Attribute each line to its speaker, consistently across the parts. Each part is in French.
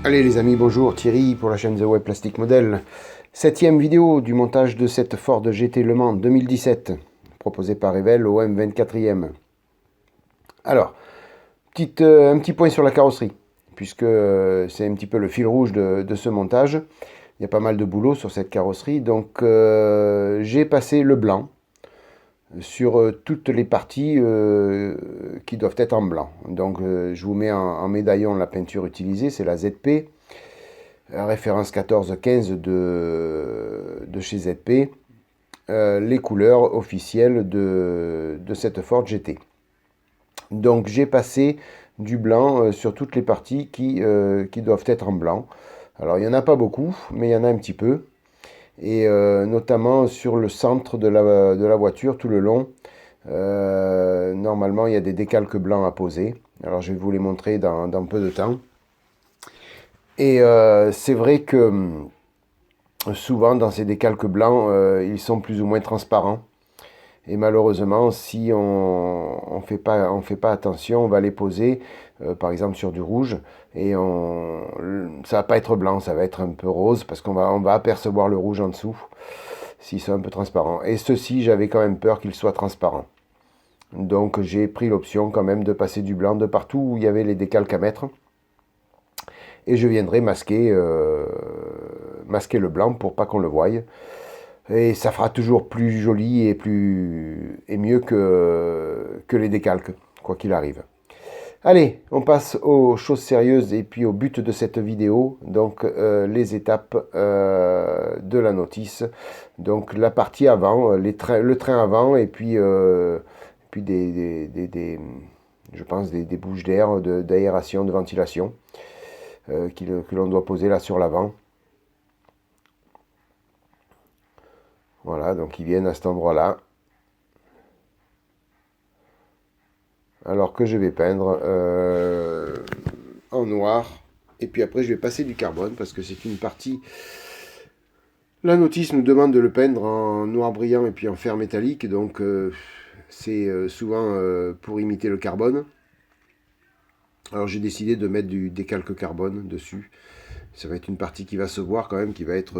Speaker 1: Allez les amis, bonjour, Thierry pour la chaîne The Web Plastic Model. 7e vidéo du montage de cette Ford GT Le Mans 2017, proposée par Revel au M24e. Alors, un petit point sur la carrosserie, puisque c'est un petit peu le fil rouge de ce montage. Il y a pas mal de boulot sur cette carrosserie, donc j'ai passé le blanc sur toutes les parties qui doivent être en blanc. Donc je vous mets en médaillon la peinture utilisée, c'est la ZP, référence 1415 de chez ZP, les couleurs officielles de cette Ford GT. Donc j'ai passé du blanc sur toutes les parties qui doivent être en blanc. Alors il n'y en a pas beaucoup, mais il y en a un petit peu. Et notamment sur le centre de la voiture, tout le long. Normalement, il y a des décalques blancs à poser. Alors, je vais vous les montrer dans peu de temps. Et c'est vrai que souvent, dans ces décalques blancs, ils sont plus ou moins transparents. Et malheureusement, si on fait pas attention, on va les poser, par exemple, sur du rouge. Et ça va pas être blanc, ça va être un peu rose, parce on va apercevoir le rouge en dessous, s'ils sont un peu transparents. Et ceci, j'avais quand même peur qu'ils soient transparents. Donc j'ai pris l'option quand même de passer du blanc de partout où il y avait les décalques à mettre. Et je viendrai masquer le blanc pour pas qu'on le voie. Et ça fera toujours plus joli et mieux que les décalques, quoi qu'il arrive. Allez, on passe aux choses sérieuses et puis au but de cette vidéo, donc les étapes de la notice. Donc la partie avant, le train avant et puis je pense des bouches d'air, d'aération, de ventilation que l'on doit poser là sur l'avant. Voilà, donc ils viennent à cet endroit-là. Alors que je vais peindre en noir. Et puis après, je vais passer du carbone parce que c'est une partie... La notice nous demande de le peindre en noir brillant et puis en fer métallique. Donc c'est souvent pour imiter le carbone. Alors j'ai décidé de mettre du décalque carbone dessus. Ça va être une partie qui va se voir quand même, qui va être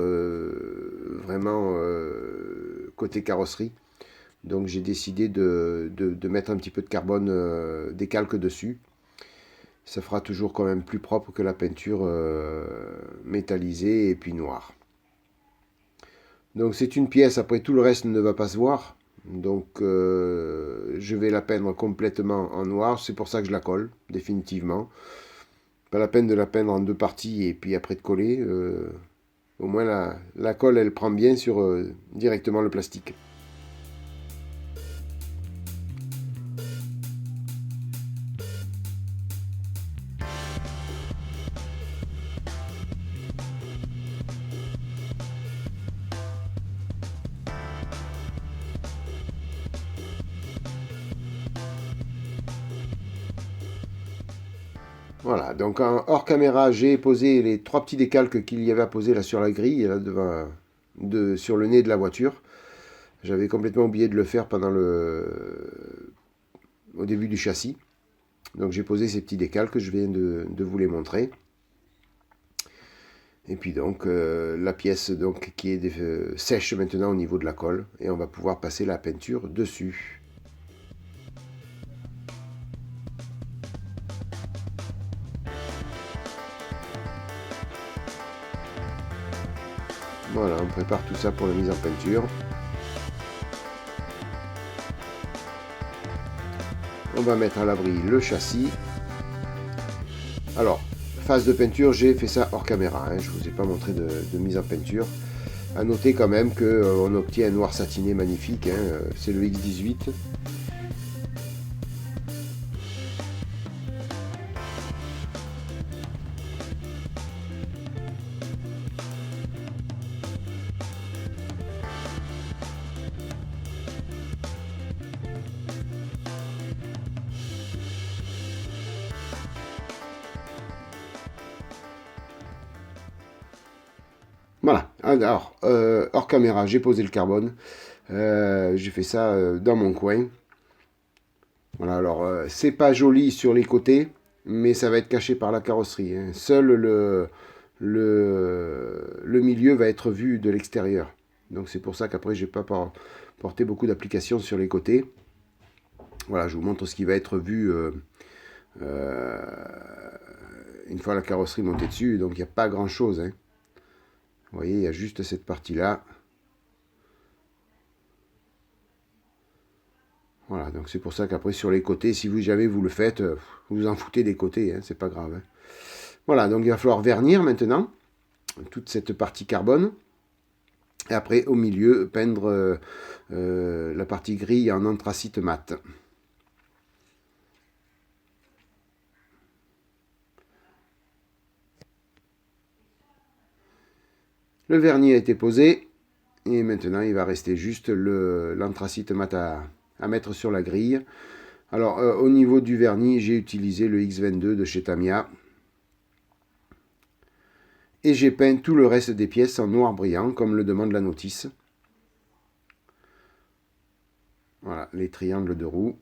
Speaker 1: vraiment côté carrosserie. Donc j'ai décidé de mettre un petit peu de carbone décalque dessus. Ça fera toujours quand même plus propre que la peinture métallisée et puis noire. Donc c'est une pièce, après tout le reste ne va pas se voir. Donc je vais la peindre complètement en noir, c'est pour ça que je la colle, définitivement. Pas la peine de la peindre en deux parties et puis après de coller. Au moins la colle elle prend bien sur directement le plastique. Voilà, donc hors caméra, j'ai posé les 3 petits décalques qu'il y avait à poser là sur la grille, là devant, sur le nez de la voiture. J'avais complètement oublié de le faire au début du châssis. Donc j'ai posé ces petits décalques, je viens de vous les montrer. Et puis donc la pièce donc, qui est sèche maintenant au niveau de la colle, et on va pouvoir passer la peinture dessus. Voilà, on prépare tout ça pour la mise en peinture. On va mettre à l'abri le châssis. Alors, phase de peinture, j'ai fait ça hors caméra, hein, je ne vous ai pas montré de mise en peinture. A noter quand même qu'on obtient un noir satiné magnifique, hein, c'est le X18. Voilà, alors, hors caméra, j'ai posé le carbone. J'ai fait ça dans mon coin. Voilà, alors, c'est pas joli sur les côtés. mais ça va être caché par la carrosserie, hein. Seul le milieu va être vu de l'extérieur. Donc c'est pour ça qu'après, j'ai pas porté beaucoup d'applications sur les côtés. Voilà, je vous montre ce qui va être vu euh, une fois la carrosserie montée dessus. Donc il n'y a pas grand chose, hein. Vous voyez, il y a juste cette partie-là. Voilà, donc c'est pour ça qu'après sur les côtés, si vous jamais vous le faites, vous en foutez des côtés, hein, c'est pas grave, hein. Voilà, donc il va falloir vernir maintenant toute cette partie carbone. Et après, au milieu, peindre la partie gris en anthracite mat. Le vernis a été posé. Et maintenant, il va rester juste l'anthracite mat à mettre sur la grille. Alors, au niveau du vernis, j'ai utilisé le X22 de chez Tamiya. Et j'ai peint tout le reste des pièces en noir brillant, comme le demande la notice. Voilà, les triangles de roue.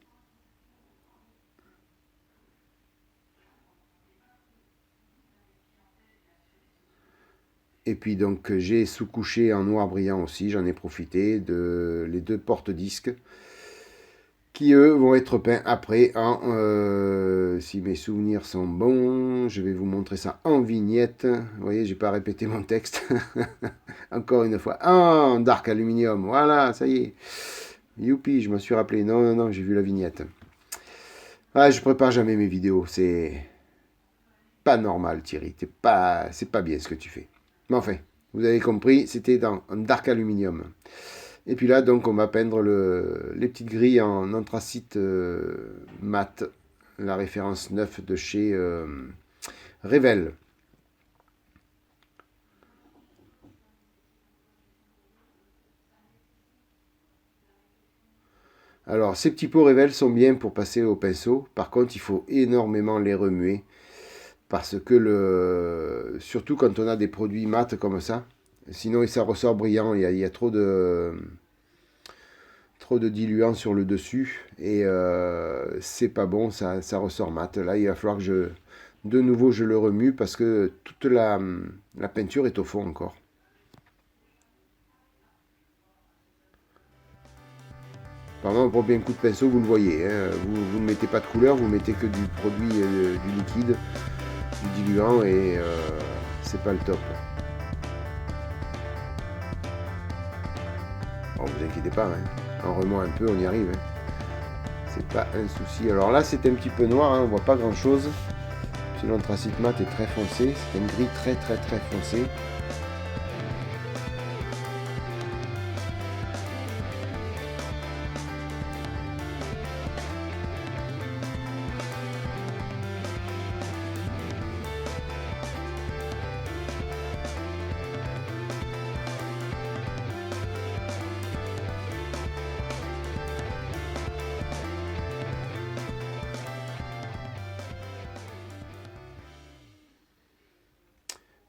Speaker 1: Et puis donc j'ai sous-couché en noir brillant aussi, j'en ai profité de les deux porte-disques qui eux vont être peints après en, si mes souvenirs sont bons, je vais vous montrer ça en vignette. Vous voyez, j'ai pas répété mon texte. Encore une fois, en dark aluminium, voilà, ça y est. Youpi, je me suis rappelé, non, j'ai vu la vignette. Ah, je prépare jamais mes vidéos, c'est pas normal Thierry, c'est pas bien ce que tu fais. Mais enfin, vous avez compris, c'était dans un dark aluminium. Et puis là, donc, on va peindre les petites grilles en anthracite mat, la référence 9 de chez Revell. Alors, ces petits pots Revell sont bien pour passer au pinceau. Par contre, il faut énormément les remuer. Parce que surtout quand on a des produits mat comme ça, sinon ça ressort brillant, il y a trop de diluant sur le dessus et c'est pas bon, ça ressort mat. Là, il va falloir que de nouveau je le remue parce que toute la peinture est au fond encore. Pendant pour bien coup de pinceau, vous le voyez, hein, vous ne mettez pas de couleur, vous mettez que du produit, du liquide, du diluant et c'est pas le top. Bon, vous inquiétez pas, hein. En remuant un peu, on y arrive, hein. C'est pas un souci. Alors là, c'est un petit peu noir, hein, on voit pas grand chose. Puis l'anthracite mat est très foncé, c'est un gris très foncé.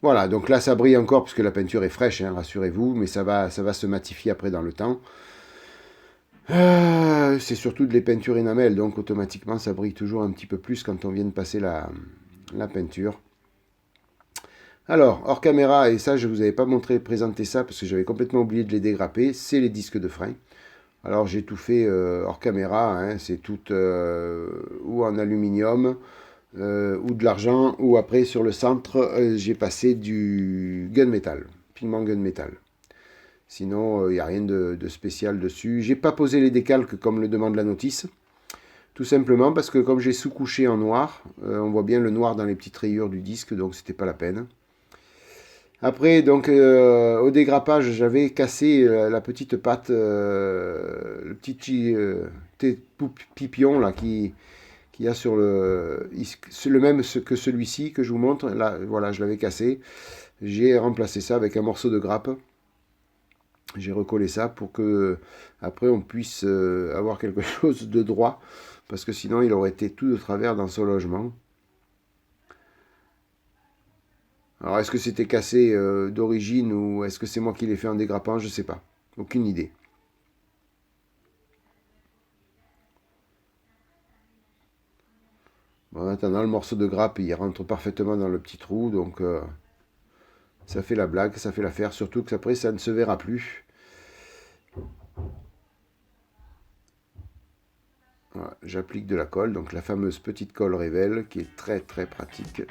Speaker 1: Voilà, donc là ça brille encore puisque la peinture est fraîche, hein, rassurez-vous, mais ça va se matifier après dans le temps. C'est surtout de les peintures énamel, donc automatiquement ça brille toujours un petit peu plus quand on vient de passer la peinture. Alors, hors caméra, et ça je vous avais pas présenté ça parce que j'avais complètement oublié de les dégrapper, c'est les disques de frein. Alors j'ai tout fait hors caméra, hein, c'est tout ou en aluminium, ou de l'argent, ou après sur le centre, j'ai passé du gunmetal, pigment gunmetal. Sinon, il n'y a rien de spécial dessus. J'ai pas posé les décalques comme le demande la notice. Tout simplement parce que comme j'ai sous-couché en noir, on voit bien le noir dans les petites rayures du disque, donc c'était pas la peine. Après, donc, au dégrappage, j'avais cassé la petite patte, le petit pipion là qui a sur c'est le même que celui-ci que je vous montre. Là, voilà, je l'avais cassé. J'ai remplacé ça avec un morceau de grappe. J'ai recollé ça pour que après on puisse avoir quelque chose de droit, parce que sinon il aurait été tout de travers dans son logement. Alors est-ce que c'était cassé d'origine ou est-ce que c'est moi qui l'ai fait en dégrappant? Je sais pas. Aucune idée. En attendant, le morceau de grappe, il rentre parfaitement dans le petit trou, donc ça fait la blague, ça fait l'affaire, surtout que après, ça ne se verra plus. Voilà, j'applique de la colle, donc la fameuse petite colle Révèle, qui est très très pratique.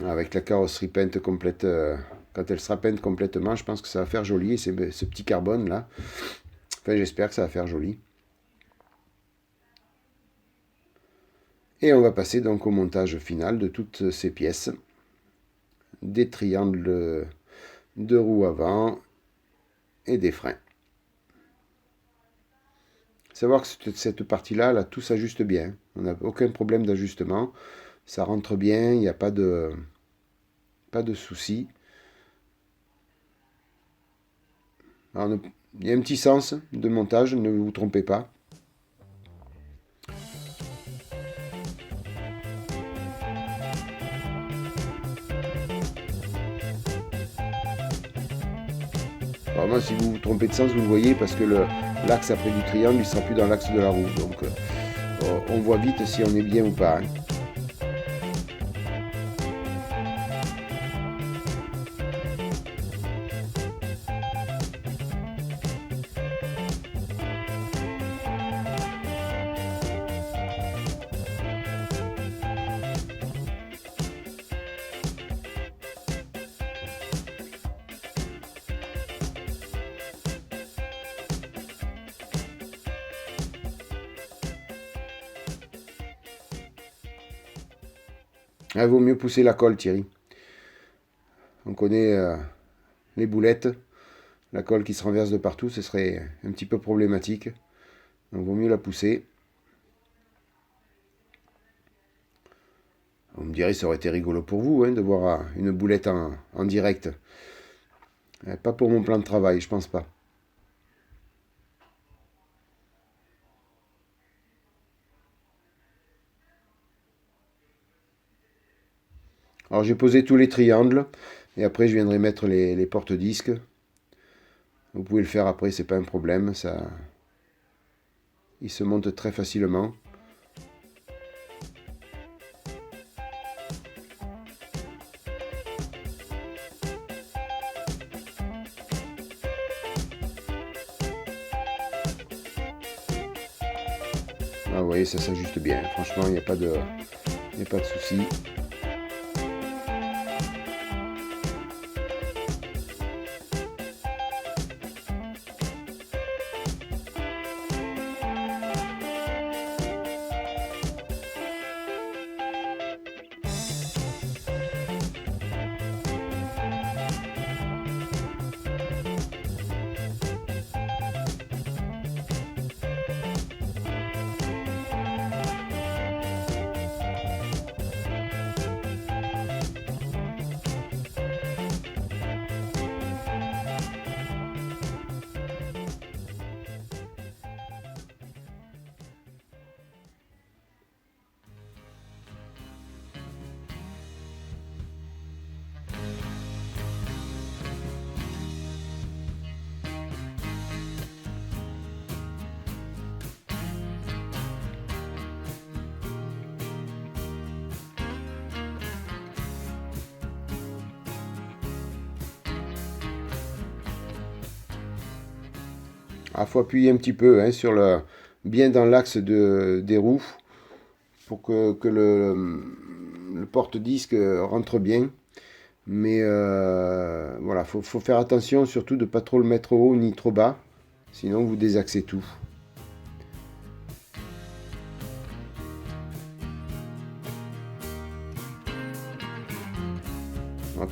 Speaker 1: Avec la carrosserie peinte complète, quand elle sera peinte complètement, je pense que ça va faire joli. Et c'est ce petit carbone là, enfin j'espère que ça va faire joli. Et on va passer donc au montage final de toutes ces pièces. Des triangles de roues avant et des freins. Savoir que cette partie-là, là, tout s'ajuste bien. On n'a aucun problème d'ajustement. Ça rentre bien, il n'y a pas de soucis. Alors, il y a un petit sens de montage, ne vous trompez pas. Alors moi, si vous vous trompez de sens, vous le voyez parce que l'axe après du triangle, il ne sera plus dans l'axe de la roue. Donc on voit vite si on est bien ou pas. Hein. Il vaut mieux pousser la colle, Thierry. On connaît les boulettes. La colle qui se renverse de partout, ce serait un petit peu problématique. Donc il vaut mieux la pousser. On me dirait que ça aurait été rigolo pour vous hein, de voir une boulette en direct. Pas pour mon plan de travail, je pense pas. Alors j'ai posé tous les triangles et après je viendrai mettre les porte-disques. Vous pouvez le faire après, c'est pas un problème, ça, il se monte très facilement. Ah, vous voyez, ça s'ajuste bien. Franchement, il n'y a pas de souci. Il faut appuyer un petit peu hein, sur bien dans l'axe des roues pour que le porte-disque rentre bien. Mais voilà, faut faire attention surtout de ne pas trop le mettre haut ni trop bas, sinon vous désaxez tout.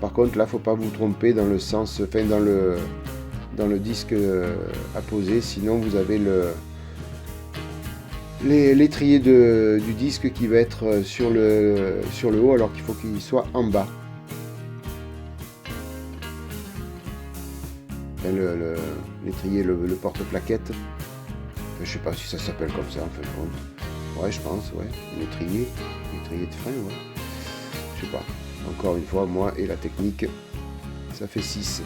Speaker 1: Par contre, là, faut pas vous tromper dans le sens, enfin dans le disque à poser, sinon vous avez l'étrier du disque qui va être sur le haut alors qu'il faut qu'il soit en bas. Enfin, l'étrier, le porte-plaquette. Enfin, je sais pas si ça s'appelle comme ça en fin de compte. Ouais, je pense, ouais. L'étrier de frein, ouais. Je sais pas. Encore une fois, moi et la technique, ça fait 6.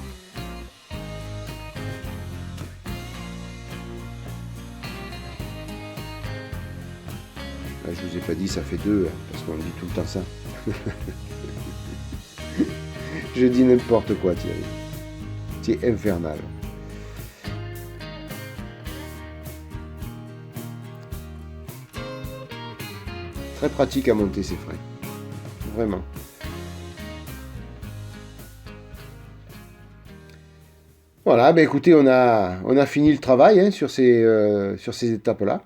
Speaker 1: Là, je vous ai pas dit ça fait 2, hein, parce qu'on dit tout le temps ça. Je dis n'importe quoi, Thierry. C'est infernal. Très pratique à monter ces freins. Vraiment. Voilà, ben écoutez, on a fini le travail hein, sur ces étapes-là.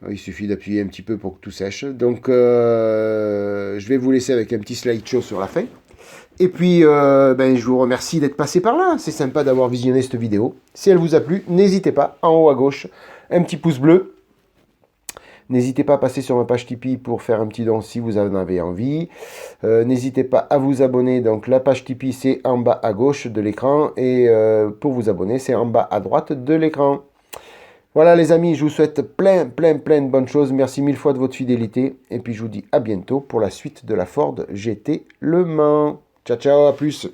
Speaker 1: Il suffit d'appuyer un petit peu pour que tout sèche. Donc, je vais vous laisser avec un petit slideshow sur la fin. Et puis, je vous remercie d'être passé par là. C'est sympa d'avoir visionné cette vidéo. Si elle vous a plu, n'hésitez pas, en haut à gauche, un petit pouce bleu. N'hésitez pas à passer sur ma page Tipeee pour faire un petit don si vous en avez envie. N'hésitez pas à vous abonner. Donc la page Tipeee, c'est en bas à gauche de l'écran. Et pour vous abonner, c'est en bas à droite de l'écran. Voilà les amis, je vous souhaite plein de bonnes choses. Merci 1000 fois de votre fidélité. Et puis je vous dis à bientôt pour la suite de la Ford GT Le Mans. Ciao, ciao, à plus.